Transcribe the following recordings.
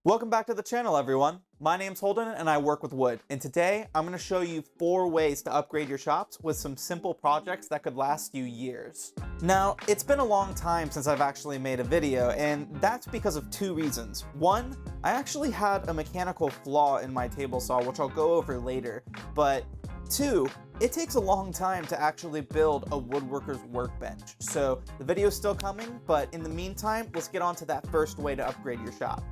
Welcome back to the channel, everyone. My name's Holden and I work with wood, and today I'm going to show you 4 ways to upgrade your shops with some simple projects that could last you years. Now, it's been a long time since I've actually made a video, and that's because of 2 reasons. One, I actually had a mechanical flaw in my table saw, which I'll go over later, but 2, it takes a long time to actually build a woodworker's workbench. So the video's still coming, but in the meantime, let's get on to that first way to upgrade your shop.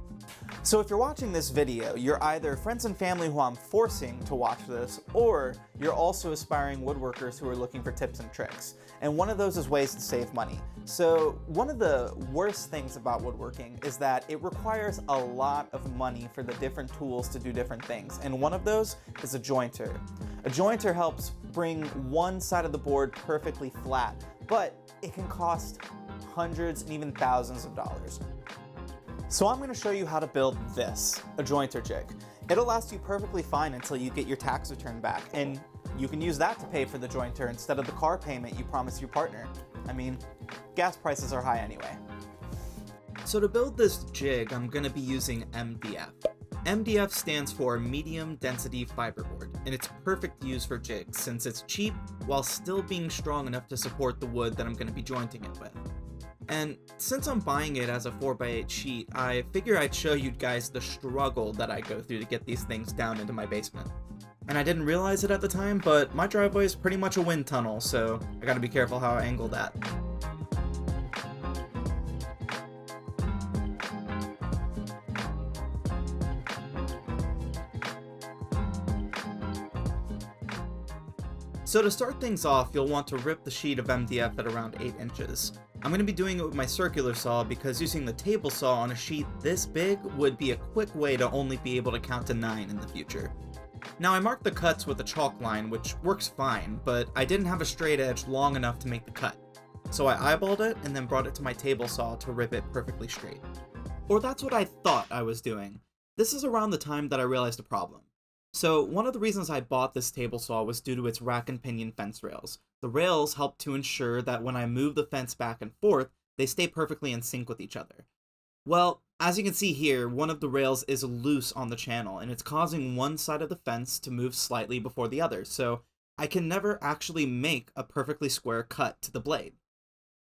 So if you're watching this video, you're either friends and family who I'm forcing to watch this, or you're also aspiring woodworkers who are looking for tips and tricks. And one of those is ways to save money. So one of the worst things about woodworking is that it requires a lot of money for the different tools to do different things. And one of those is a jointer. A jointer helps bring one side of the board perfectly flat, but it can cost hundreds and even thousands of dollars. So I'm going to show you how to build this, a jointer jig. It'll last you perfectly fine until you get your tax return back, and you can use that to pay for the jointer instead of the car payment you promised your partner. I mean, gas prices are high anyway. So to build this jig, I'm going to be using MDF. MDF stands for medium density fiberboard, and it's perfect to use for jigs since it's cheap while still being strong enough to support the wood that I'm going to be jointing it with. And since I'm buying it as a 4x8 sheet, I figure I'd show you guys the struggle that I go through to get these things down into my basement. And I didn't realize it at the time, but my driveway is pretty much a wind tunnel, so I gotta be careful how I angle that. So to start things off, you'll want to rip the sheet of MDF at around 8 inches. I'm going to be doing it with my circular saw because using the table saw on a sheet this big would be a quick way to only be able to count to 9 in the future. Now I marked the cuts with a chalk line, which works fine, but I didn't have a straight edge long enough to make the cut. So I eyeballed it and then brought it to my table saw to rip it perfectly straight. Or that's what I thought I was doing. This is around the time that I realized a problem. So one of the reasons I bought this table saw was due to its rack and pinion fence rails. The rails help to ensure that when I move the fence back and forth, they stay perfectly in sync with each other. Well, as you can see here, one of the rails is loose on the channel, and it's causing one side of the fence to move slightly before the other, so I can never actually make a perfectly square cut to the blade.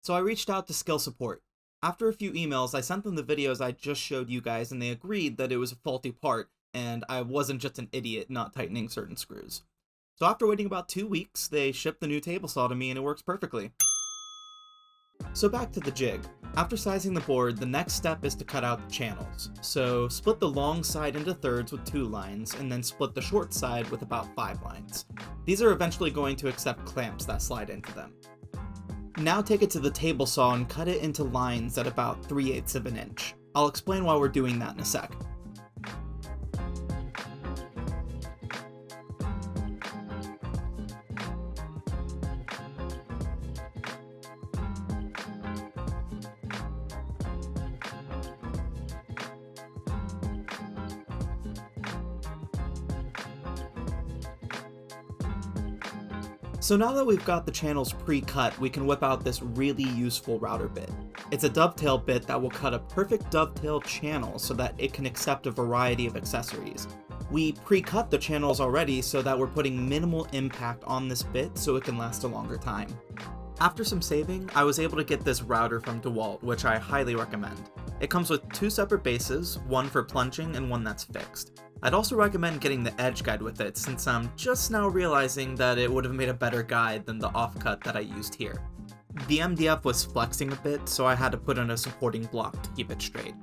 So I reached out to Skill Support. After a few emails, I sent them the videos I just showed you guys, and they agreed that it was a faulty part, and I wasn't just an idiot not tightening certain screws. So after waiting about 2 weeks, they shipped the new table saw to me and it works perfectly. So back to the jig. After sizing the board, the next step is to cut out the channels. So split the long side into thirds with 2 lines, and then split the short side with about 5 lines. These are eventually going to accept clamps that slide into them. Now take it to the table saw and cut it into lines at about 3/8 of an inch. I'll explain why we're doing that in a sec. So now that we've got the channels pre-cut, we can whip out this really useful router bit. It's a dovetail bit that will cut a perfect dovetail channel so that it can accept a variety of accessories. We pre-cut the channels already so that we're putting minimal impact on this bit so it can last a longer time. After some saving, I was able to get this router from DeWalt, which I highly recommend. It comes with 2 separate bases, one for plunging and one that's fixed. I'd also recommend getting the edge guide with it, since I'm just now realizing that it would have made a better guide than the offcut that I used here. The MDF was flexing a bit, so I had to put in a supporting block to keep it straight.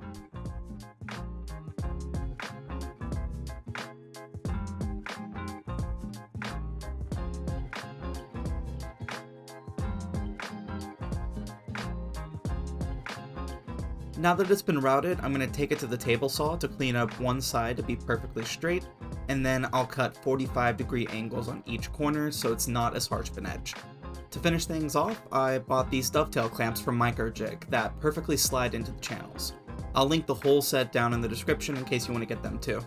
Now that it's been routed, I'm going to take it to the table saw to clean up one side to be perfectly straight, and then I'll cut 45-degree angles on each corner so it's not as harsh of an edge. To finish things off, I bought these dovetail clamps from Microjig that perfectly slide into the channels. I'll link the whole set down in the description in case you want to get them too.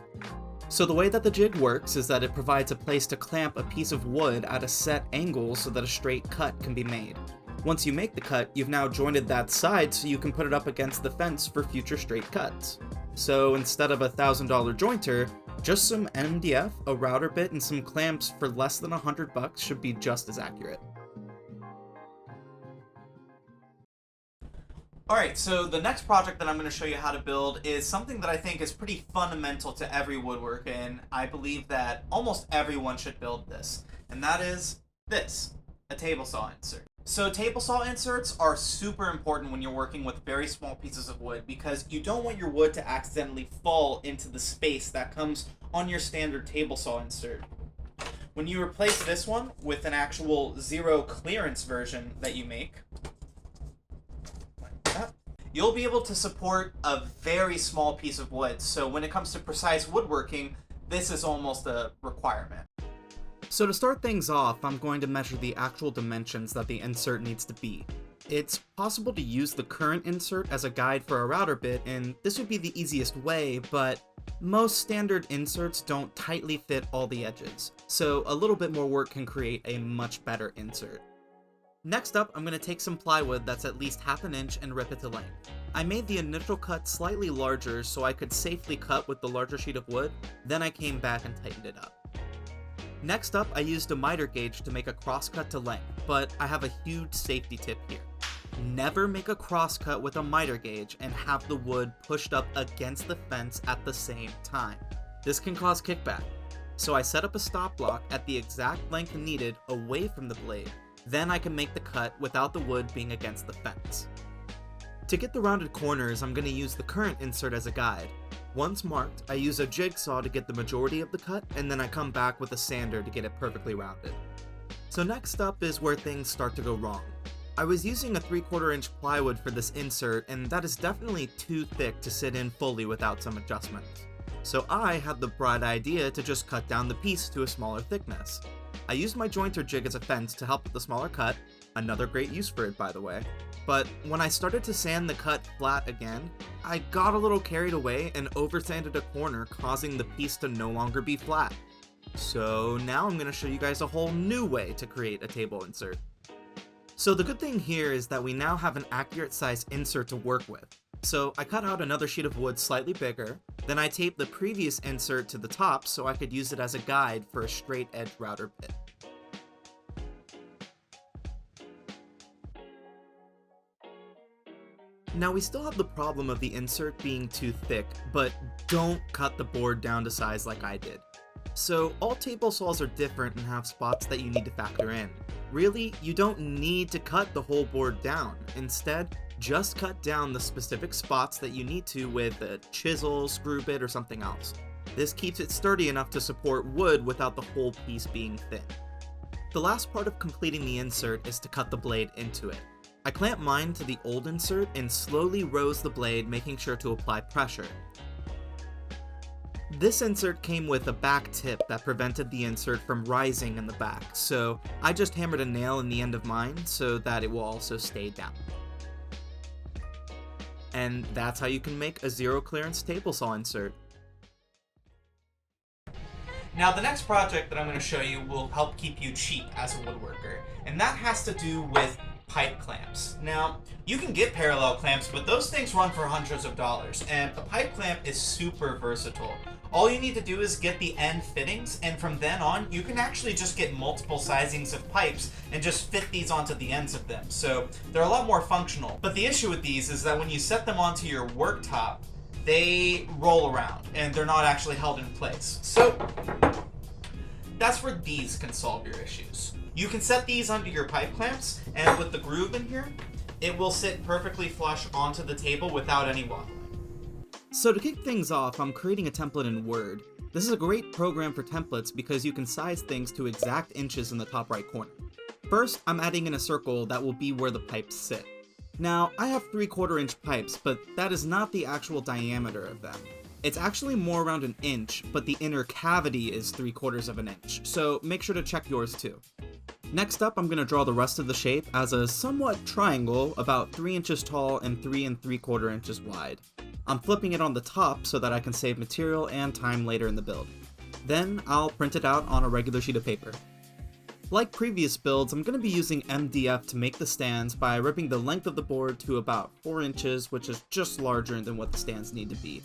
So the way that the jig works is that it provides a place to clamp a piece of wood at a set angle so that a straight cut can be made. Once you make the cut, you've now jointed that side so you can put it up against the fence for future straight cuts. So instead of a $1,000 jointer, just some MDF, a router bit, and some clamps for less than $100 should be just as accurate. Alright, so the next project that I'm going to show you how to build is something that I think is pretty fundamental to every woodworker, and I believe that almost everyone should build this, and that is this, a table saw insert. So table saw inserts are super important when you're working with very small pieces of wood because you don't want your wood to accidentally fall into the space that comes on your standard table saw insert. When you replace this one with an actual zero clearance version that you make, you'll be able to support a very small piece of wood. So when it comes to precise woodworking, this is almost a requirement. So to start things off, I'm going to measure the actual dimensions that the insert needs to be. It's possible to use the current insert as a guide for a router bit, and this would be the easiest way, but most standard inserts don't tightly fit all the edges, so a little bit more work can create a much better insert. Next up, I'm going to take some plywood that's at least ½ inch and rip it to length. I made the initial cut slightly larger so I could safely cut with the larger sheet of wood, then I came back and tightened it up. Next up, I used a miter gauge to make a crosscut to length, but I have a huge safety tip here. Never make a crosscut with a miter gauge and have the wood pushed up against the fence at the same time. This can cause kickback. So I set up a stop block at the exact length needed away from the blade, then I can make the cut without the wood being against the fence. To get the rounded corners, I'm going to use the current insert as a guide. Once marked, I use a jigsaw to get the majority of the cut, and then I come back with a sander to get it perfectly rounded. So next up is where things start to go wrong. I was using a 3/4 inch plywood for this insert, and that is definitely too thick to sit in fully without some adjustments. So I had the bright idea to just cut down the piece to a smaller thickness. I used my jointer jig as a fence to help with the smaller cut, another great use for it by the way, but when I started to sand the cut flat again, I got a little carried away and oversanded a corner, causing the piece to no longer be flat. So now I'm going to show you guys a whole new way to create a table insert. So the good thing here is that we now have an accurate size insert to work with. So I cut out another sheet of wood slightly bigger, then I taped the previous insert to the top so I could use it as a guide for a straight edge router bit. Now we still have the problem of the insert being too thick, but don't cut the board down to size like I did. So all table saws are different and have spots that you need to factor in. Really, you don't need to cut the whole board down. Instead, just cut down the specific spots that you need to with a chisel, screw bit, or something else. This keeps it sturdy enough to support wood without the whole piece being thin. The last part of completing the insert is to cut the blade into it. I clamped mine to the old insert and slowly rose the blade, making sure to apply pressure. This insert came with a back tip that prevented the insert from rising in the back, so I just hammered a nail in the end of mine so that it will also stay down. And that's how you can make a zero clearance table saw insert. Now the next project that I'm going to show you will help keep you cheap as a woodworker, and that has to do with pipe clamps. Now, you can get parallel clamps, but those things run for hundreds of dollars, and a pipe clamp is super versatile. All you need to do is get the end fittings, and from then on, you can actually just get multiple sizings of pipes and just fit these onto the ends of them. So they're a lot more functional. But the issue with these is that when you set them onto your worktop, they roll around and they're not actually held in place. So that's where these can solve your issues. You can set these under your pipe clamps, and with the groove in here, it will sit perfectly flush onto the table without any wobbling. So to kick things off, I'm creating a template in Word. This is a great program for templates because you can size things to exact inches in the top right corner. First, I'm adding in a circle that will be where the pipes sit. Now, I have 3/4 inch pipes, but that is not the actual diameter of them. It's actually more around an inch, but the inner cavity is 3/4 of an inch, so make sure to check yours too. Next up, I'm going to draw the rest of the shape as a somewhat triangle about 3 inches tall and 3 3/4 inches wide. I'm flipping it on the top so that I can save material and time later in the build. Then I'll print it out on a regular sheet of paper. Like previous builds, I'm going to be using MDF to make the stands by ripping the length of the board to about 4 inches, which is just larger than what the stands need to be.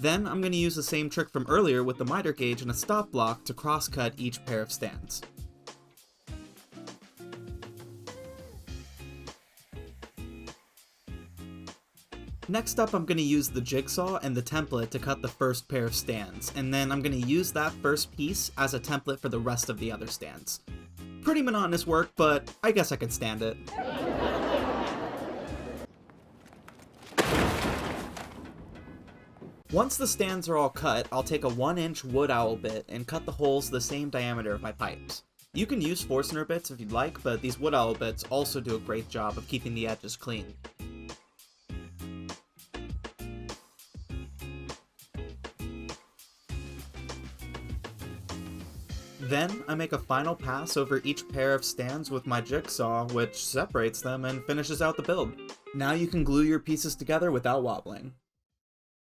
Then I'm going to use the same trick from earlier with the miter gauge and a stop block to cross-cut each pair of stands. Next up, I'm going to use the jigsaw and the template to cut the first pair of stands, and then I'm going to use that first piece as a template for the rest of the other stands. Pretty monotonous work, but I guess I can stand it. Once the stands are all cut, I'll take a 1-inch wood owl bit and cut the holes the same diameter of my pipes. You can use Forstner bits if you'd like, but these wood owl bits also do a great job of keeping the edges clean. Then, I make a final pass over each pair of stands with my jigsaw, which separates them and finishes out the build. Now you can glue your pieces together without wobbling.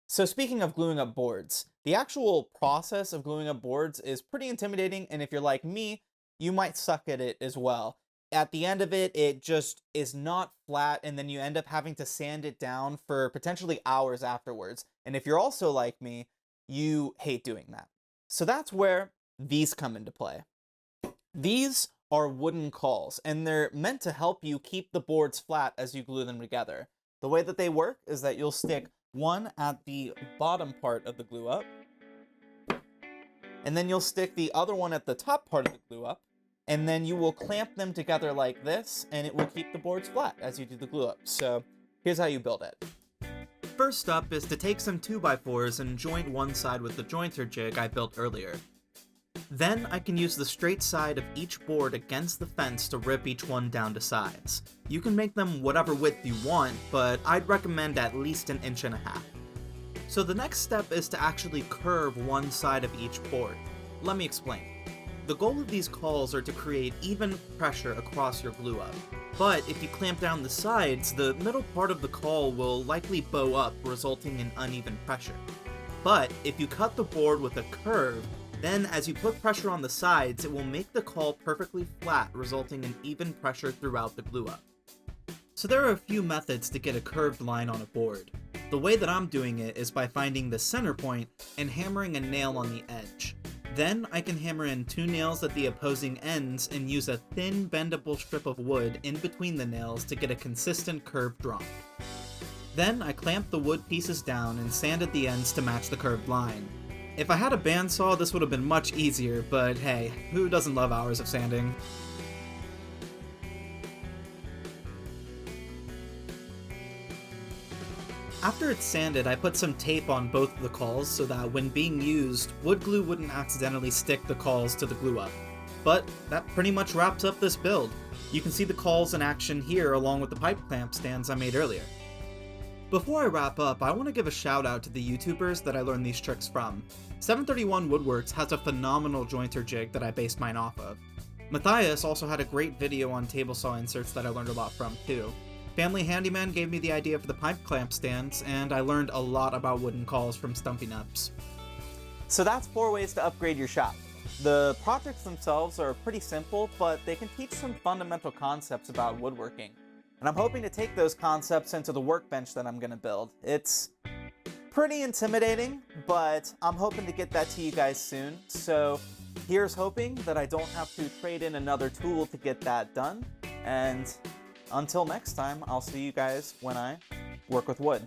So speaking of gluing up boards, the actual process of gluing up boards is pretty intimidating, and if you're like me, you might suck at it as well. At the end of it, it just is not flat, and then you end up having to sand it down for potentially hours afterwards. And if you're also like me, you hate doing that. So that's where these come into play. These are wooden cauls, and they're meant to help you keep the boards flat as you glue them together. The way that they work is that you'll stick one at the bottom part of the glue up, and then you'll stick the other one at the top part of the glue up, and then you will clamp them together like this, and it will keep the boards flat as you do the glue up. So here's how you build it. First up is to take some 2x4s and joint one side with the jointer jig I built earlier. Then I can use the straight side of each board against the fence to rip each one down to size. You can make them whatever width you want, but I'd recommend at least 1.5 inches. So the next step is to actually curve one side of each board. Let me explain. The goal of these cauls are to create even pressure across your glue up. But if you clamp down the sides, the middle part of the caul will likely bow up, resulting in uneven pressure. But if you cut the board with a curve, then as you put pressure on the sides, it will make the caul perfectly flat, resulting in even pressure throughout the glue up. So there are a few methods to get a curved line on a board. The way that I'm doing it is by finding the center point and hammering a nail on the edge. Then I can hammer in 2 nails at the opposing ends and use a thin bendable strip of wood in between the nails to get a consistent curve drawn. Then I clamp the wood pieces down and sanded the ends to match the curved line. If I had a bandsaw, this would have been much easier, but hey, who doesn't love hours of sanding? After it's sanded, I put some tape on both of the cauls so that when being used, wood glue wouldn't accidentally stick the cauls to the glue up. But that pretty much wraps up this build. You can see the cauls in action here along with the pipe clamp stands I made earlier. Before I wrap up, I want to give a shout out to the YouTubers that I learned these tricks from. 731 Woodworks has a phenomenal jointer jig that I based mine off of. Matthias also had a great video on table saw inserts that I learned a lot from too. Family Handyman gave me the idea for the pipe clamp stands, and I learned a lot about wooden cauls from Stumpy Nubs. So that's 4 ways to upgrade your shop. The projects themselves are pretty simple, but they can teach some fundamental concepts about woodworking. And I'm hoping to take those concepts into the workbench that I'm going to build. It's pretty intimidating, but I'm hoping to get that to you guys soon. So here's hoping that I don't have to trade in another tool to get that done. And until next time, I'll see you guys when I work with wood.